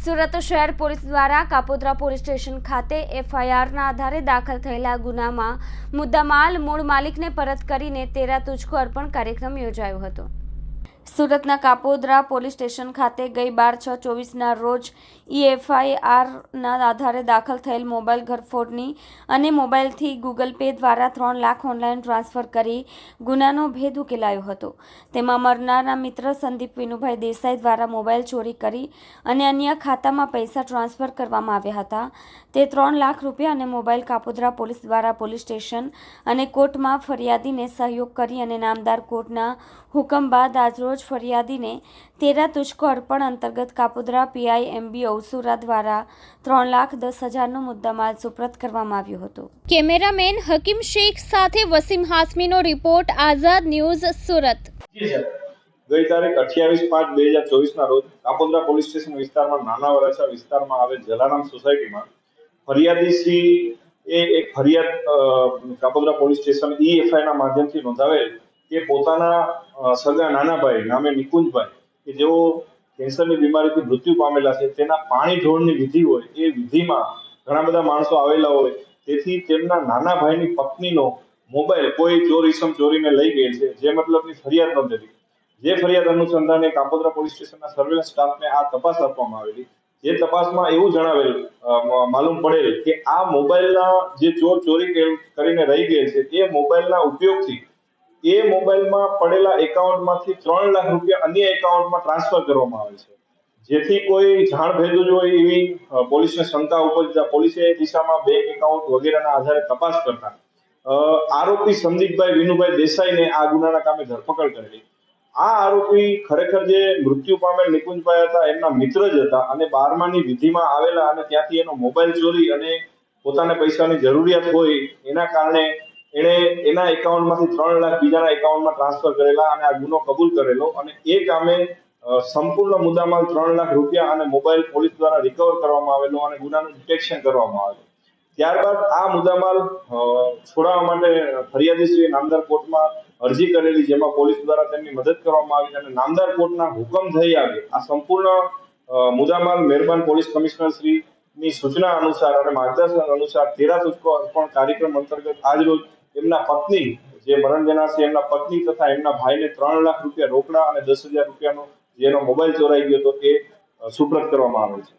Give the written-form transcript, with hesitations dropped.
સુરત શહેર પોલીસ દ્વારા Kapodra police station ખાતે એફઆઈઆરના આધારે દાખલ થયેલા ગુનામાં મુદ્દામાલ મૂળ માલિકને પરત કરીને તેરા તુજકો અર્પણ કાર્યક્રમ યોજાયો હતો। સુરતના કાપોદ્રા પોલીસ સ્ટેશન ખાતે ગઈ 12/6/24ના રોજ એફઆઈઆરના આધારે દાખલ થયેલ મોબાઈલ ઘરફોડની અને મોબાઈલથી ગૂગલ પે દ્વારા 3 લાખ ઓનલાઈન ટ્રાન્સફર કરી ગુનાનો ભેદ ઉકેલાયો હતો। તેમાં મરનારના મિત્ર સંદીપ વિનુભાઈ દેસાઈ દ્વારા મોબાઈલ ચોરી કરી અને અન્ય ખાતામાં પૈસા ટ્રાન્સફર કરવામાં આવ્યા હતા। તે 3 લાખ રૂપિયા અને મોબાઈલ કાપોદ્રા પોલીસ દ્વારા પોલીસ સ્ટેશન અને કોર્ટમાં ફરિયાદીને સહયોગ કરી અને નામદાર કોર્ટના હુકમ બાદ આજરોજ ફરિયાદીને તેરા તુજકો અર્પણ અંતર્ગત કાપોદ્રા પીઆઈ એમબી અવસુરા દ્વારા 3,10,000નો મુદ્દામાલ સુપ્રત કરવામાં આવ્યો હતો। કેમેરામેન હકીમ શેખ સાથે વસીમ હાસમીનો રિપોર્ટ, આઝાદ ન્યૂઝ, સુરત। ગઈ તારીખ 28/5/2024ના રોજ કાપોદ્રા પોલીસ સ્ટેશન વિસ્તારમાં નાના વરાછા વિસ્તારમાં આવેલ જલારામ સોસાયટીમાં ફરિયાદી શ્રી એક ફરિયાદ કાપોદ્રા પોલીસ સ્ટેશન એફઆઈના માધ્યમથી નોંધાવેલ કે પોતાના સગા નાના ભાઈ નામે નિકુંજભાઈ કે જેઓ કેન્સરની બીમારીથી મૃત્યુ પામેલા છે, તેના પાણી ઢોળની વિધિ હોય, એ વિધિમાં ઘણા બધા માણસો આવેલા હોય, તેથી તેમના નાના ભાઈની પત્નીનો મોબાઈલ કોઈ ચોર ઈસમ ચોરીને લઈ ગયેલ છે, જે મતલબની ફરિયાદ નોંધેલી। જે ફરિયાદ અનુસંધાને કાપોદ્રા પોલીસ સ્ટેશનના સર્વેલન્સ સ્ટાફને આ તપાસ આપવામાં આવેલી। જે તપાસમાં એવું જણાવેલ માલુમ પડેલ કે આ મોબાઈલના જે ચોર ચોરી કરીને રહી ગયેલ છે, એ મોબાઈલના ઉપયોગથી એ મોબાઈલમાં પડેલા એકાઉન્ટમાંથી 3 લાખ રૂપિયા અન્ય એકાઉન્ટમાં ટ્રાન્સફર કરવામાં આવે છે, જેથી કોઈ જાણ ભેદું જ હોય એવી પોલીસને શંકા ઉપજતા પોલીસે એ દિશામાં બેંક એકાઉન્ટ વગેરેના આધારે તપાસ કરતા આરોપી સંદીપભાઈ વિનુભાઈ દેસાઈને આ ગુનાના કામે ધરપકડ કરેલી। આ આરોપી ખરેખર જે મૃત્યુ પામેલ નિકુંજભાઈ હતા એમના મિત્ર જ હતા અને 12માની વિધિમાં આવેલા અને ત્યાંથી એનો મોબાઈલ ચોરી અને પોતાને પૈસાની જરૂરિયાત હોય એના કારણે એણે એના એકાઉન્ટમાંથી 3 લાખ બીજાના એકાઉન્ટમાં ટ્રાન્સફર કરેલા અને આ ગુનો કબૂલ કરેલો અને એ કામે સંપૂર્ણ મુદ્દામાલ 3 લાખ રૂપિયા અને મોબાઈલ પોલીસ દ્વારા રિકવર કરવામાં આવેલો અને ગુનાનું ડિટેક્શન કરવામાં આવેલું। ત્યારબાદ આ મુદ્દામાલ છોડાવવા માટે ફરિયાદીશ્રીએ નામદાર કોર્ટમાં અરજી કરેલી, જેમાં પોલીસ દ્વારા તેમની મદદ કરવામાં આવી અને નામદાર કોર્ટના હુકમ થઈ આવે આ સંપૂર્ણ મુદ્દામાલ મહેરબાન પોલીસ કમિશનર શ્રીની સૂચના અનુસાર અને માર્ગદર્શન અનુસાર તેરા તુજકો અર્પણ કાર્યક્રમ અંતર્ગત આજરોજ એમના પત્ની જે મરણ જનાર છે એમના પત્ની તથા એમના ભાઈને 3 લાખ રૂપિયા રોકડા અને 10,000 રૂપિયાનો જેનો મોબાઈલ ચોરાઈ ગયો હતો એ સુપ્રત કરવામાં આવે છે।